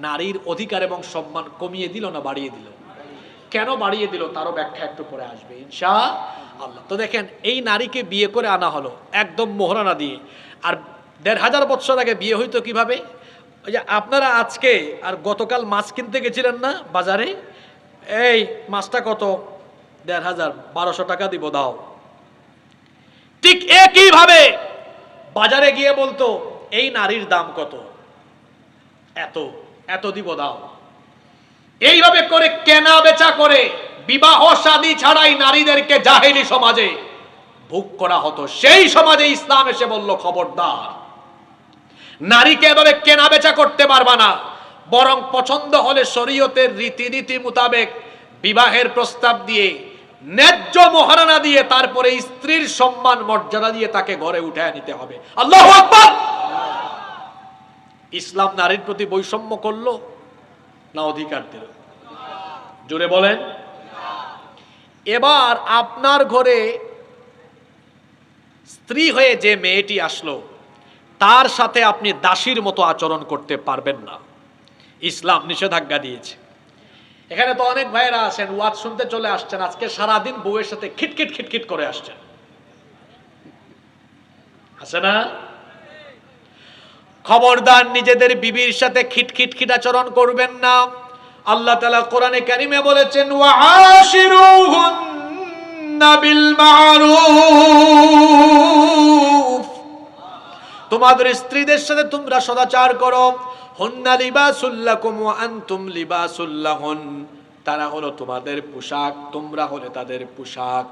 [SPEAKER 1] নারীর অধিকার এবং সম্মান কমিয়ে দিল না বাড়িয়ে দিল? কেন বাড়িয়ে দিল তারও ব্যাখ্যা একটু পরে আসবে ইনশাআল্লাহ। তো দেখেন, এই নারীকে বিয়ে করে আনা হলো একদম মোহরানা দিয়ে। আর 1500 বছর আগে বিয়ে হইতো কিভাবে? ওই যে আপনারা আজকে আর গতকাল মাছ কিনতে গেছিলেন না বাজারে, এই মাছটা কত? 1500, 1200 টাকা দিব দাও। ঠিক একই ভাবে বাজারে গিয়ে বলতো এই নারীর দাম কত? এত, এত দিব দাও। এইভাবে করে কেনা বেচা করে বিবাহ শাদী ছাড়াই নারীদেরকে জাহেলি সমাজে ভোগ করা হতো। সেই সমাজে ইসলাম এসে বলল খবরদার, নারীকে এভাবে কেনা বেচা করতে পারবা না, বরং পছন্দ হলে শরীয়তের রীতিনীতি মোতাবেক বিবাহের প্রস্তাব দিয়ে ন্যায্য মোহরানা দিয়ে তারপরে স্ত্রীর সম্মান মর্যাদা দিয়ে তাকে ঘরে উঠায় নিতে হবে। আল্লাহু আকবার। ইসলাম নারীর প্রতি বৈষম্য করলো না অধিকার দিল? জোরে বলেন। এবার আপনার ঘরে স্ত্রী হয়ে যে মেয়েটি আসলো, তার সাথে আপনি দাসীর মতো আচরণ করতে পারবেন না, ইসলাম নিষেধাজ্ঞা দিয়েছে। এখানে তো অনেক ভাইরা আছেন, ওয়াজ শুনতে চলে আসছেন, আজকে সারাদিন বউয়ের সাথে খিটখিট খিটখিট করে আসছেন, আছে না? খবরদার নিজেদের বিবির সাথে খিটখিট আচরণ করবেন না। আল্লাহ তাআলা কোরআনে কারিমে বলেছেন ওয়াআশিরুহুন্না বিল মারুফ, তোমাদের স্ত্রীদের সাথে তোমরা সদাচার করো। হুন্না লিবাসুল লাকুম ওয়া আনতুম লিবাসুল লাহুন, তারা হলো তোমাদের পোশাক, তোমরা হলে তাদের পোশাক।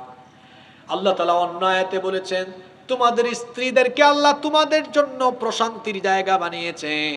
[SPEAKER 1] আল্লাহ তাআলা অন্য আয়াতে বলেছেন তোমাদের স্ত্রীদেরকে আল্লাহ তোমাদের জন্য প্রশান্তির জায়গা বানিয়েছে।